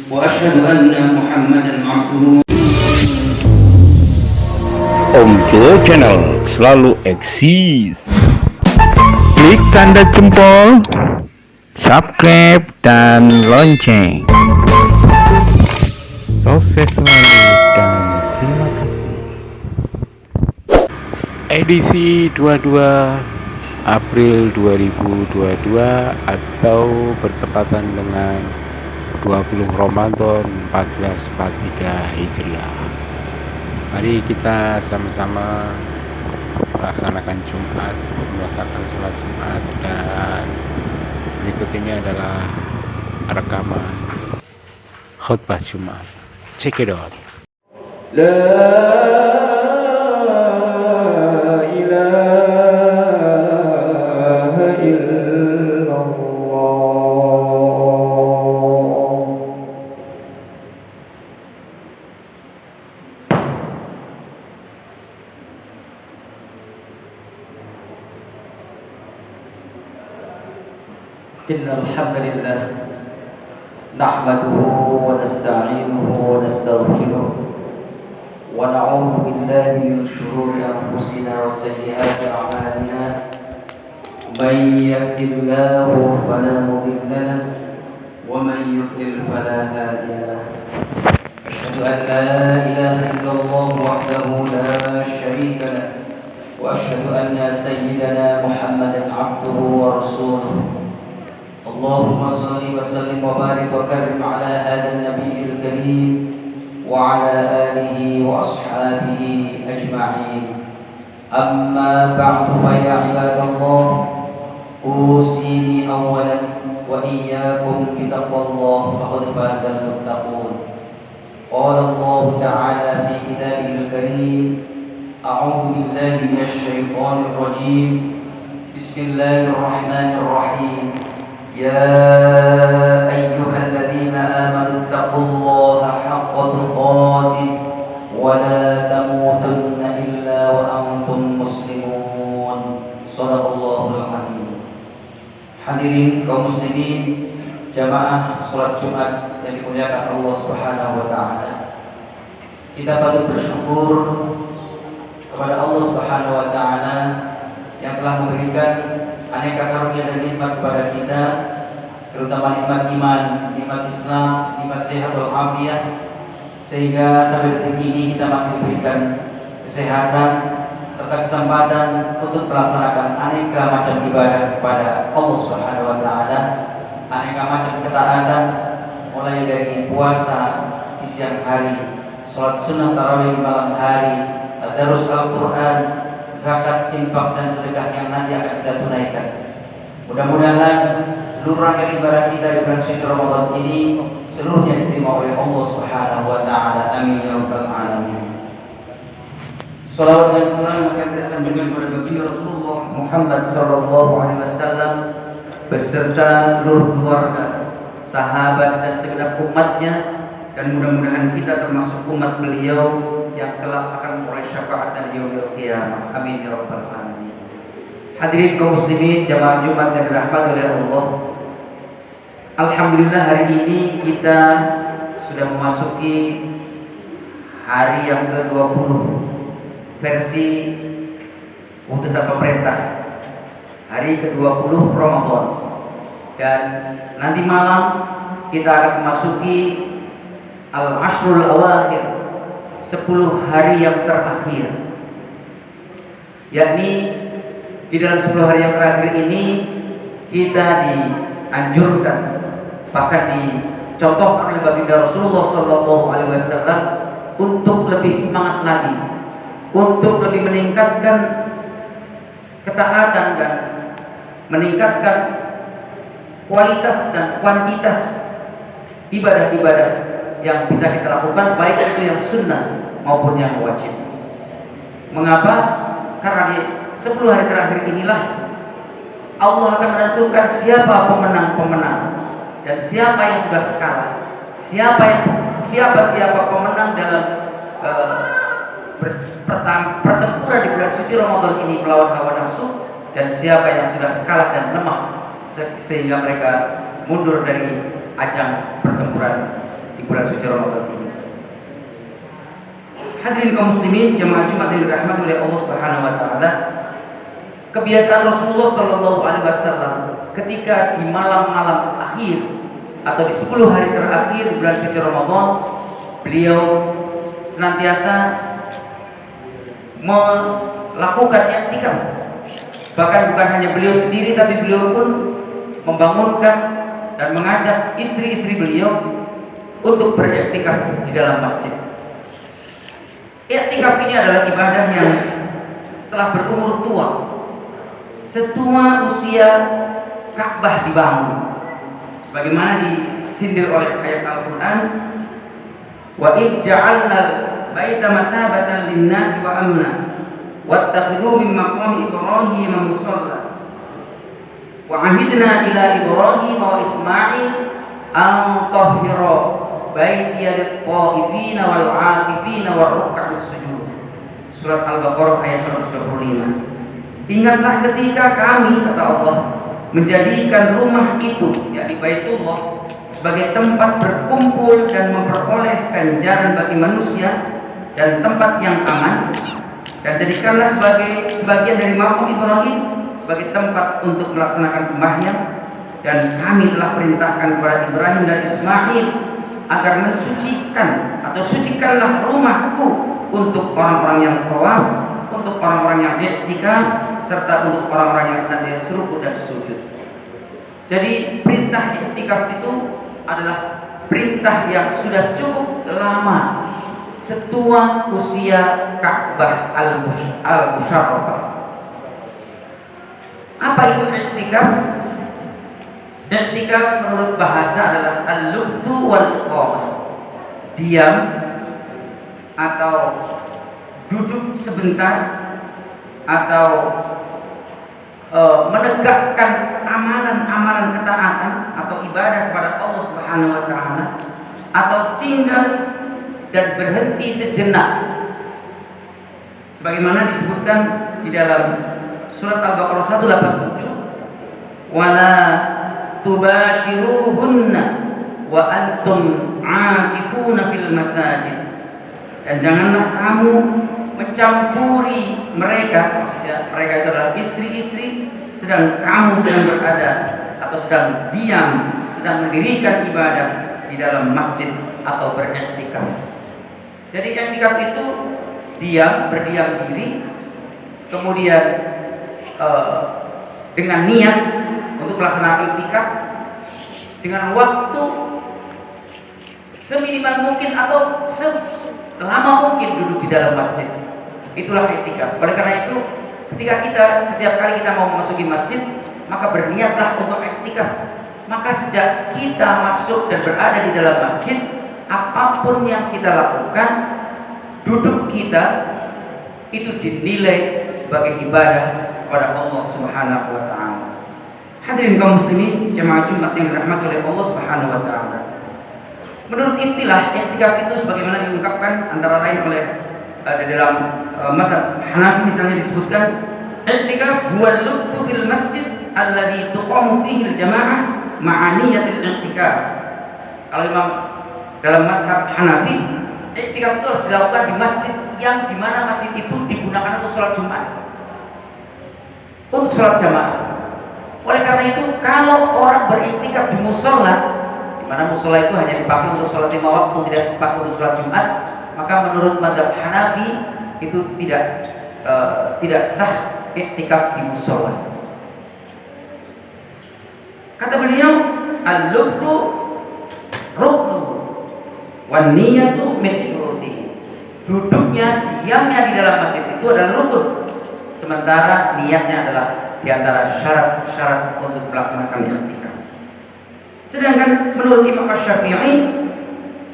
وأشهد أن محمدا عبده. Om Jowo Channel selalu eksis. Klik tanda jempol, subscribe dan lonceng. Sukses selalu dan terima kasih. Edisi 22 April 2022 atau bertepatan dengan 20 Ramadan 1443 Hijriah. Mari kita sama-sama melaksanakan Jumat, melaksanakan sholat Jumat, dan berikut ini adalah rekaman khutbah Jumat. Check it out. إن الحمد لله نحمده ونستعينه ونستغفره ونعوذ بالله من شرور أنفسنا وسيئات أعمالنا. من يهد الله فلا مضل له ومن يضلل فلا هادي له. أشهد أن لا إله إلا الله وحده لا شريك له وأشهد أن سيدنا محمدا عبده ورسوله. اللهم صل وسلم وبارك وكرم على هذا النبي الكريم وعلى آله وأصحابه أجمعين. أما بعد فيا عباد الله، أوصيني أولا وإياكم بتقوى الله فقد فاز المتقون. قال الله تعالى في كتابه الكريم: أعوذ بالله من الشيطان الرجيم، بسم الله الرحمن الرحيم. يا أيها الذين آمنوا اتقوا الله حق تقاته ولا تموتن إلا وأنتم مسلمون. صدق الله العظيم. Hadirin kaum muslimin, jamaah salat Jumat yang dimuliakan Allah Subhanahu wa taala. Kita patut bersyukur kepada Allah Subhanahu wa taala yang telah memberikan aneka karunia dan nikmat kepada kita, terutama nikmat iman, nikmat Islam, nikmat sehat wal afiat, sehingga sampai detik ini kita masih diberikan kesehatan serta kesempatan untuk melaksanakan aneka macam ibadah kepada Allah Subhanahu wa taala, aneka macam ketaatan, mulai dari puasa di siang hari, salat sunnah tarawih di malam hari, tadarus Al-Qur'an, zakat, infak dan sedekah yang nanti akan kita tunaikan. Mudah-mudahan seluruh rangkaian ibadah kita di bulan suci Ramadan ini seluruhnya diterima oleh Allah Subhanahu wa taala. Amin ya rabbal alamin. Salawat dan salam akan kita sanjungkan kepada baginda Rasulullah Muhammad sallallahu alaihi wasallam beserta seluruh keluarga, sahabat dan segenap umatnya, dan mudah-mudahan kita termasuk umat beliau yang kelak akan memperoleh syafaat dan yaumil qiyamah. Amin ya rabbal alamin. Hadirin kaum muslimin, jamaah Jumat yang dirahmati oleh Allah. Alhamdulillah, hari ini kita sudah memasuki hari yang ke-20 versi putusan pemerintah. Hari ke-20 Ramadan. Dan nanti malam kita akan memasuki Al-Ashrul Awakhir, 10 hari yang terakhir. Yakni di dalam 10 hari yang terakhir ini kita dianjurkan, bahkan dicontohkan oleh baginda Rasulullah SAW untuk lebih semangat lagi, untuk lebih meningkatkan ketaatan dan meningkatkan kualitas dan kuantitas ibadah-ibadah yang bisa kita lakukan, baik itu yang sunnah maupun yang wajib. Mengapa? Karena di 10 hari terakhir inilah Allah akan menentukan siapa pemenang-pemenang dan siapa yang sudah kalah, siapa pemenang dalam pertempuran di bulan suci Ramadan ini melawan hawa nafsu, dan siapa yang sudah kalah dan lemah sehingga mereka mundur dari ajang pertempuran di bulan suci Ramadan ini. Hadirin kaum muslimin jemaah Jumat yang dirahmati oleh Allah Subhanahu wa taala, kebiasaan Rasulullah sallallahu alaihi wasallam ketika di malam-malam akhir atau di 10 hari terakhir bulan suci Ramadan, beliau senantiasa melakukan i'tikaf. Bahkan bukan hanya beliau sendiri, tapi beliau pun membangunkan dan mengajak istri-istri beliau untuk beriktikaf di dalam masjid. Iktikaf ini adalah ibadah yang telah berumur tua, setua usia Ka'bah dibangun, sebagaimana disindir oleh ayat Al-Quran, wa id ja'alna baita matabatan lin-nasi wa amna wattakhidhu min maqami Ibrahim musalla wa ahidna ila Ibrahim wa Ismail an tahhira baitiya lit-ta'ifina wal 'akifina war ruk'is sujud. Surat Al-Baqarah ayat 125. Ingatlah ketika kami, kata Allah, menjadikan rumah itu, yakni Baitullah, sebagai tempat berkumpul dan memperoleh ganjaran bagi manusia dan tempat yang aman, dan jadikanlah sebagai sebagian dari makam Ibrahim sebagai tempat untuk melaksanakan sembahyang. Dan kami telah perintahkan kepada Ibrahim dan Ismail agar mensucikan atau sucikanlah rumahku untuk orang-orang yang tawaf, untuk orang-orang yang i'tikaf, serta untuk orang-orang yang senantiasa rukuk dan sujud. Jadi perintah i'tikaf itu adalah perintah yang sudah cukup lama, setua usia Ka'bah al-Musharrafah. Apa itu i'tikaf? I'tikaf menurut bahasa adalah al-lubthu wal iqamah, diam atau duduk sebentar, atau menegakkan amalan-amalan ketaatan atau ibadah kepada Allah Subhanahu wa taala, atau tinggal dan berhenti sejenak, sebagaimana disebutkan di dalam surat Al-Baqarah 187, wala tubashiruhunna wa antum 'akifuna fil masajid, dan janganlah kamu mencampuri mereka, maksudnya mereka itu adalah istri-istri, sedang kamu sedang berada atau sedang diam, sedang mendirikan ibadah di dalam masjid atau beriktikaf. Jadi iktikaf itu diam, berdiam diri, kemudian dengan niat untuk melaksanakan iktikaf dengan waktu seminimal mungkin atau selama mungkin duduk di dalam masjid. Itulah iktikaf. Oleh karena itu, ketika kita setiap kali kita mau memasuki masjid, maka berniatlah untuk iktikaf. Maka sejak kita masuk dan berada di dalam masjid, apapun yang kita lakukan, duduk kita itu dinilai sebagai ibadah kepada Allah Subhanahu wa taala. Hadirin kaum muslimin, jemaah Jumat yang dirahmati oleh Allah Subhanahu wa taala. Menurut istilah iktikaf itu sebagaimana diungkapkan antara lain oleh di dalam mazhab Hanafi misalnya disebutkan, iktikaf huwa al-lubthu fil masjid alladhi tuqamu fihi al-jamaah ma'a niyatil iktikaf. Kalau Imam dalam mazhab Hanafi, iktikaf itu harus dilakukan di masjid yang dimana masjid itu digunakan untuk sholat Jumat, untuk sholat jamaah. Oleh karena itu, kalau orang beriktikaf di musola, di mana musola itu hanya dipakai untuk sholat 5 waktu, tidak dipakai untuk sholat Jumat, maka menurut mazhab Hanafi itu tidak sah iktikaf di musola. Kata beliau, al-lubthu ruknu wan niyatu min syurutihi. Duduknya, diamnya di dalam masjid itu adalah rukun, sementara niatnya adalah di antara syarat-syarat untuk melaksanakan iktikaf. Sedangkan menurut Imam Asy-Syafi'i,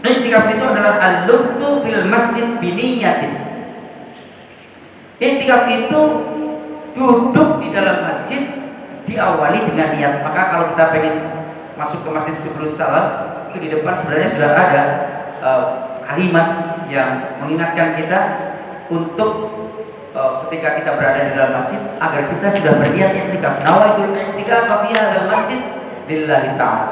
iktikaf itu adalah al-lubthu fil masjid biniyatin. Iktikaf itu duduk di dalam masjid diawali dengan niat. Maka kalau kita pengen masuk ke masjid sebelum salat, itu di depan sebenarnya sudah ada kalimat yang mengingatkan kita untuk ketika kita berada di dalam masjid agar kita sudah berniat iktikaf. Nawaitul i'tikaf fi hadzal masjid lillahi ta'ala.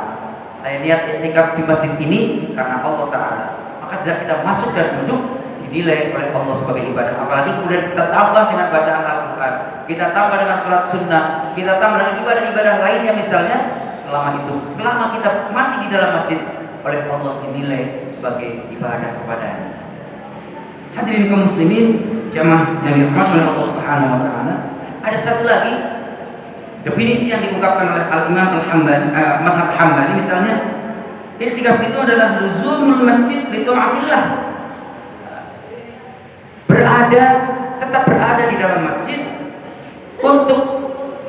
Saya lihat i'tikaf di masjid ini karena Allah Ta'ala. Maka sejak kita masuk dan duduk, dinilai oleh Allah sebagai ibadah. Apalagi kemudian kita tambah dengan bacaan Al-Quran, kita tambah dengan sholat sunnah, kita tambah dengan ibadah-ibadah lainnya misalnya. Selama kita masih di dalam masjid, oleh Allah dinilai sebagai ibadah kepadanya. Hadirin kaum muslimin, jamaah yang dirahmati oleh Allah Subhanahu wa taala, ada satu lagi definisi yang diungkapkan oleh Al-Imam Al-Hambali, mazhab Hambali misalnya, i'tikaf itu adalah luzumul masjid li ta'atillah. Tetap berada di dalam masjid untuk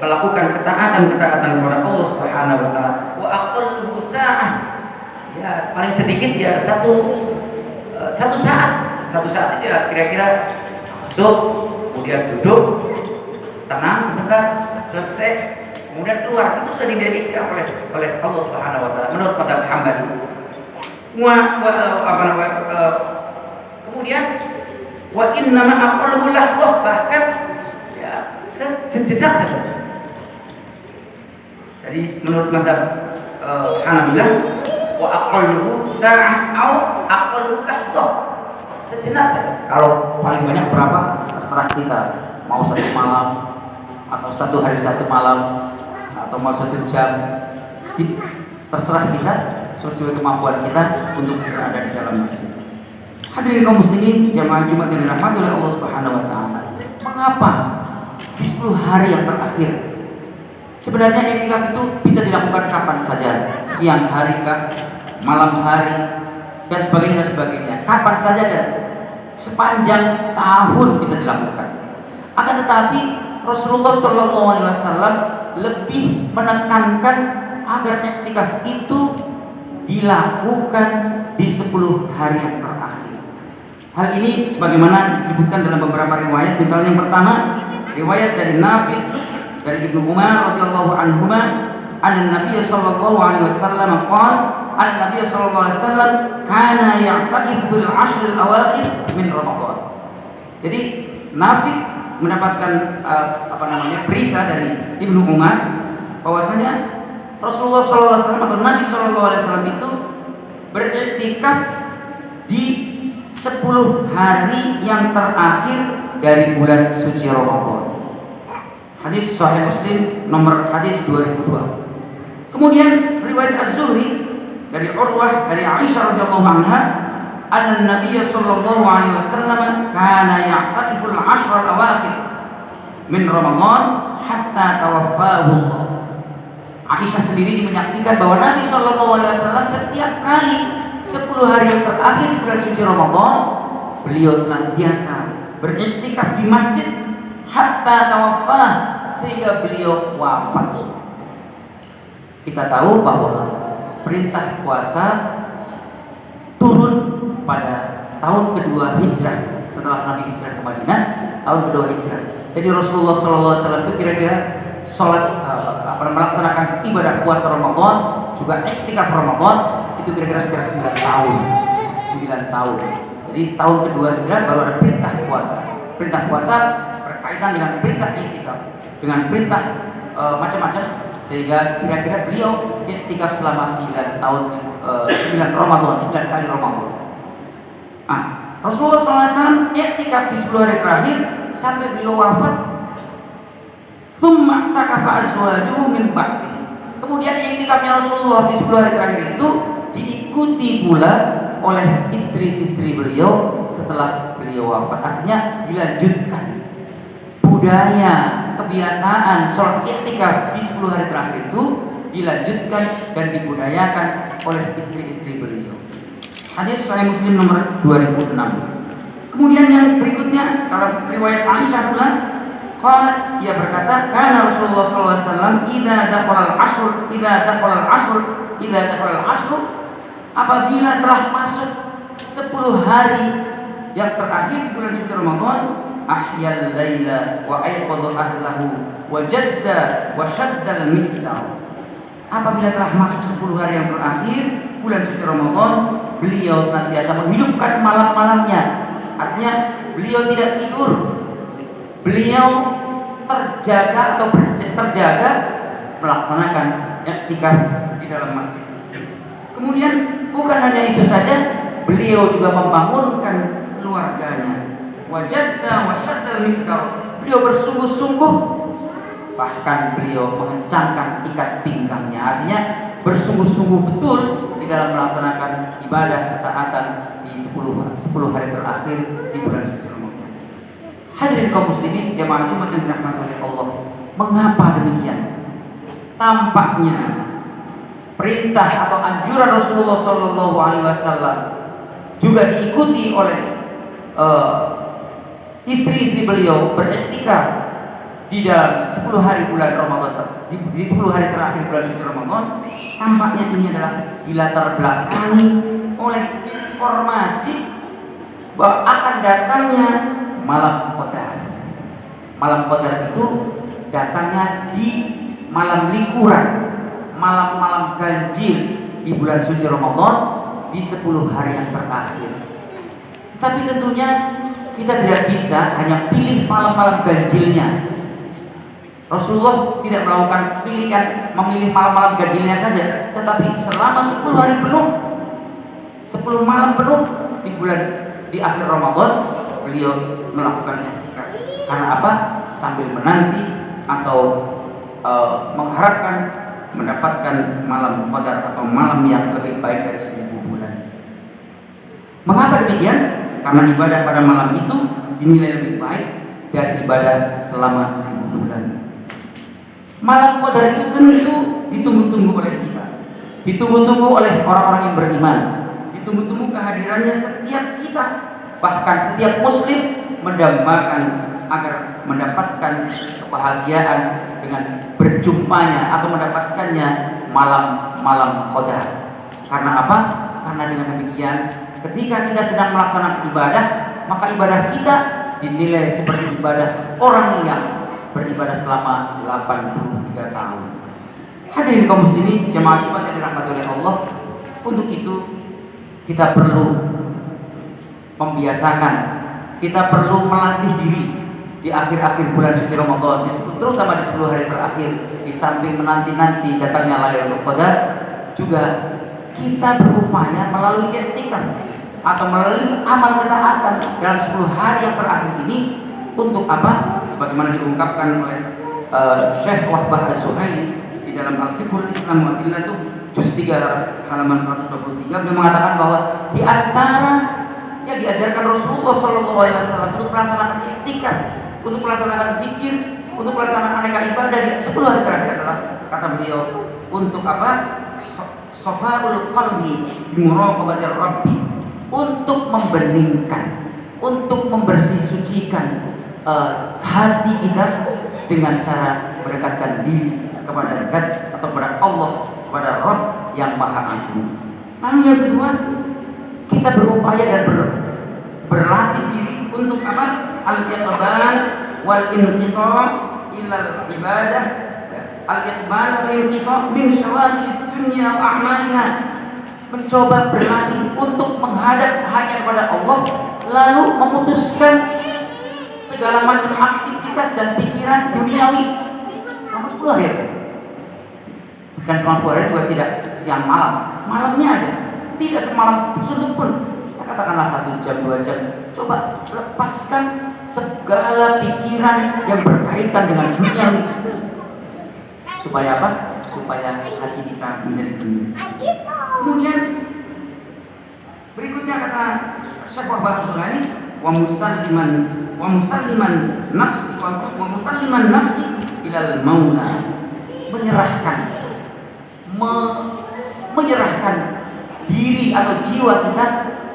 melakukan ketaatan kepada Allah Subhanahu wa taala. Wa aqalluhu sa'ah. Ya, paling sedikit ya satu saat. Satu saat itu ya kira-kira masuk, kemudian duduk, tenang sebentar, selesai, kemudian keluar. Itu sudah didedikasikan oleh Allah Subhanahu wa taala menurut mazhab Hambali. Kemudian wa innama aqalluhu lahqah, bahkan ya sejenak saja. Jadi menurut mazhab Hanabilah, wa aqalluhu sa'ah au aqalluhu lahqah, sejenak saja. Kalau paling banyak berapa terserah kita, mau 1 malam atau 1 hari 1 malam atau mau 1 jam, terserah kita sesuai kemampuan kita untuk berada di dalam masjid. Hadirin kaum muslimin, jamaah Jumat yang dirahmati oleh Allah Subhanahu wa taala. Mengapa di 10 hari yang terakhir? Sebenarnya i'tikaf itu bisa dilakukan kapan saja, siang hari kah, malam hari, dan sebagainya. Kapan saja dan sepanjang tahun bisa dilakukan. Akan tetapi Rasulullah SAW lebih menekankan agar i'tikaf itu dilakukan di 10 hari yang terakhir. Hal ini sebagaimana disebutkan dalam beberapa riwayat. Misalnya yang pertama, riwayat dari Nafi' dari Ibnu Umar radhiyallahu anhuma, an-nabiy sallallahu alaihi wasallam qala, an-nabiy sallallahu alaihi wasallam kana ya'takif bil 'ashr al-awakhir min Ramadan. Jadi Nafi mendapatkan berita dari Ibnu Umar bahwasanya Rasulullah sallallahu alaihi wasallam atau Nabi sallallahu alaihi wasallam itu beriktikaf di 10 hari yang terakhir dari bulan suci Ramadan. Hadis Sahih Muslim nomor hadis 2002. Kemudian riwayat Az-Zuhri dari Urwah dari Aisyah radhiyallahu anha, anna Nabiy sallallahu alaihi wasallam kana ya'takifu al-'ashr al-awakhir min Ramadan hatta tawaffahu Allah. Aisyah sendiri menyaksikan bahwa Nabi sallallahu alaihi wasallam setiap kali 10 hari yang terakhir di bulan suci Ramadan, beliau senantiasa beriktikaf di masjid hatta tawaffah, sehingga beliau wafat. Kita tahu bahwa perintah puasa turun pada tahun kedua hijrah setelah Nabi hijrah ke Madinah, tahun kedua hijrah. Jadi Rasulullah SAW itu kira-kira melaksanakan ibadah puasa Ramadan juga iktikaf Ramadan itu kira-kira sekitar 9 tahun. 9 tahun. Jadi tahun kedua hijrah baru ada perintah puasa. Perintah puasa berkaitan dengan perintah iktikaf, dengan perintah macam-macam, sehingga kira-kira beliau iktikaf selama 9 tahun, 9 Ramadan, 9 kali Ramadan. Rasulullah SAW iktikaf di 10 hari terakhir sampai beliau wafat. Tsumma takafa azwajuhu min ba'di. Kemudian iktikafnya Rasulullah di 10 hari terakhir itu diikuti pula oleh istri-istri beliau setelah beliau wafat. Artinya dilanjutkan budaya, kebiasaan sholat iktikaf di 10 hari terakhir itu dilanjutkan dan dibudayakan oleh istri-istri beliau. Hadis Sahih Muslim nomor 2006. Kemudian yang berikutnya, kalau riwayat Aisyah pula, qalat, ia berkata, kana Rasulullah sallallahu alaihi wasallam idza dakhala al-ashr, apabila telah masuk 10 hari yang terakhir bulan suci Ramadan, ahyal laila wa ayqadha ahlahu wa jadda wa shadda al-mi'sar. Apabila telah masuk 10 hari yang terakhir bulan suci Ramadan, beliau senantiasa menghidupkan malam-malamnya. Artinya beliau tidak tidur, beliau terjaga melaksanakan iktikaf di dalam masjid. Kemudian bukan hanya itu saja, beliau juga membangunkan keluarganya. Wajadna wasyaddal miksar. Beliau bersungguh-sungguh, bahkan beliau mengencangkan ikat pinggangnya. Artinya bersungguh-sungguh betul di dalam melaksanakan ibadah ketaatan di 10 hari terakhir di bulan suci Ramadan. Hadirin kaum muslimin jamaah Jumat yang dirahmati oleh Allah, mengapa demikian? Tampaknya perintah atau anjuran Rasulullah Shallallahu Alaihi Wasallam juga diikuti oleh istri-istri beliau beriktikaf di dalam 10 hari bulan Ramadan, di 10 hari terakhir bulan suci Ramadan. Tampaknya ini adalah dilatar belakangi oleh informasi bahwa akan datangnya malam Qadar. Malam Qadar itu datangnya di malam likuran, malam-malam ganjil di bulan suci Ramadan di 10 hari yang terakhir. Tapi tentunya kita tidak bisa hanya pilih malam-malam ganjilnya. Rasulullah tidak melakukan pilihan memilih malam-malam ganjilnya saja, tetapi selama 10 hari penuh, 10 malam penuh di akhir Ramadan beliau melakukan i'tikaf. Karena apa? Sambil menanti atau mengharapkan mendapatkan malam Qadar atau malam yang lebih baik dari 1000 bulan. Mengapa demikian? Karena ibadah pada malam itu dinilai lebih baik dari ibadah selama 1000 bulan. Malam Qadar itu tentu ditunggu-tunggu oleh kita, ditunggu-tunggu oleh orang-orang yang beriman, ditunggu-tunggu kehadirannya setiap kita, bahkan setiap muslim mendambakan agar mendapatkan kebahagiaan dengan berjumpanya atau mendapatkannya malam-malam Qadar. Karena apa? Karena dengan demikian ketika kita sedang melaksanakan ibadah, maka ibadah kita dinilai seperti ibadah orang yang beribadah selama 83 tahun. Hadirin kaum muslimin jemaah Jumat yang dirahmati oleh Allah, untuk itu kita perlu membiasakan, kita perlu melatih diri di akhir-akhir bulan suci Ramadan, terutama di 10 hari terakhir. Di samping menanti-nanti datangnya Lailatul Qadar, juga kita berupaya melalui i'tikaf atau melalui amal ketaatan dalam 10 hari yang terakhir ini. Untuk apa? Sebagaimana diungkapkan oleh Syekh Wahbah As-Suhaili di dalam Al-Fiqhul Islam wa Adillatuh juz 3 halaman 123, beliau mengatakan bahwa di antara yang diajarkan Rasulullah SAW untuk melaksanakan i'tikaf, untuk melaksanakan zikir, untuk melaksanakan aneka ibadah di 10 hari terakhir adalah, kata beliau, untuk apa? Safa'ul qalbi bi muraqabatir rabbi, untuk membeningkan, untuk membersih sucikan hati kita dengan cara mendekatkan diri kepada zat atau kepada Allah, kepada Rabb yang Maha Agung. Lalu yang kedua, kita berupaya dan berlatih diri untuk apa? Al-iqbal wal inqita' ilal ibadah, al-iqbal wal inqita' min syawaghilid dunya wa a'maliha. Mencoba berlatih untuk menghadap hanya kepada Allah, lalu memutuskan segala macam aktivitas dan pikiran duniawi selama 10 hari. Bukan selama 10 hari juga tidak siang malam, malamnya aja, tidak semalam suntuk pun. Katakanlah 1 jam 2 jam. Coba lepaskan segala pikiran yang berkaitan dengan duniawi. Supaya apa? Supaya hati kita menjadi tenang. Kemudian berikutnya kata Syekh Wahbah As-Suhaili, wa musalliman nafsi ilal maula, menyerahkan diri atau jiwa kita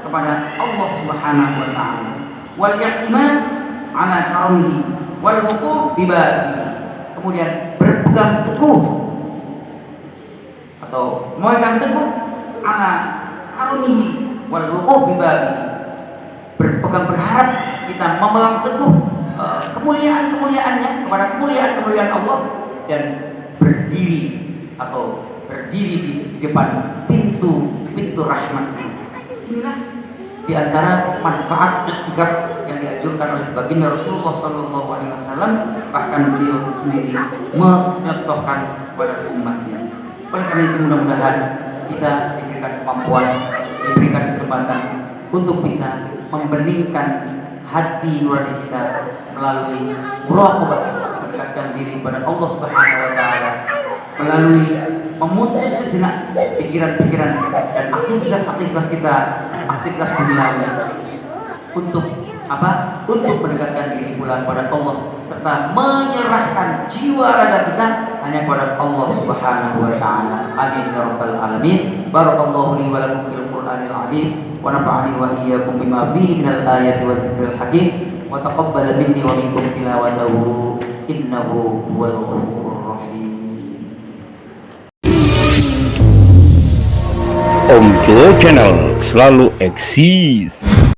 kepada Allah Subhanahu wa taala, wal i'timad ala karamihi wal wuquf bi babi, kemudian berpegang teguh atau memegang teguh ala karamihi wal wuquf bi babi, berharap kita memegang teguh kemuliaan-kemuliaannya, kepada kemuliaan-kemuliaan Allah, dan berdiri di depan pintu rahmat. Inilah di antara manfaat i'tikaf yang dianjurkan oleh baginda Rasulullah sallallahu alaihi wasallam, bahkan beliau sendiri mencontohkan kepada umatnya. Oleh karena itu mudah-mudahan kita diberikan kemampuan, diberikan kesempatan untuk bisa membeningkan hati nurani kita melalui muraqabah, mendekatkan diri pada Allah Subhanahu wa taala, melalui memutus sejenak pikiran-pikiran dan aktivitas kita, aktivitas duniawi untuk apa? Untuk mendekatkan diri pula kepada Allah serta menyerahkan jiwa raga kita hanya kepada Allah Subhanahu wa taala. Amin ya rabbal alamin. Barakallahu li wa lakum fil Qur'anil azim wa nafa'ani wa iyyakum bima fihi minal ayati wal dzikril hakim wa taqabbal minni wa minkum tilawatahu innahu huwal ghafurur rahim. Om Jowo Channel selalu eksis.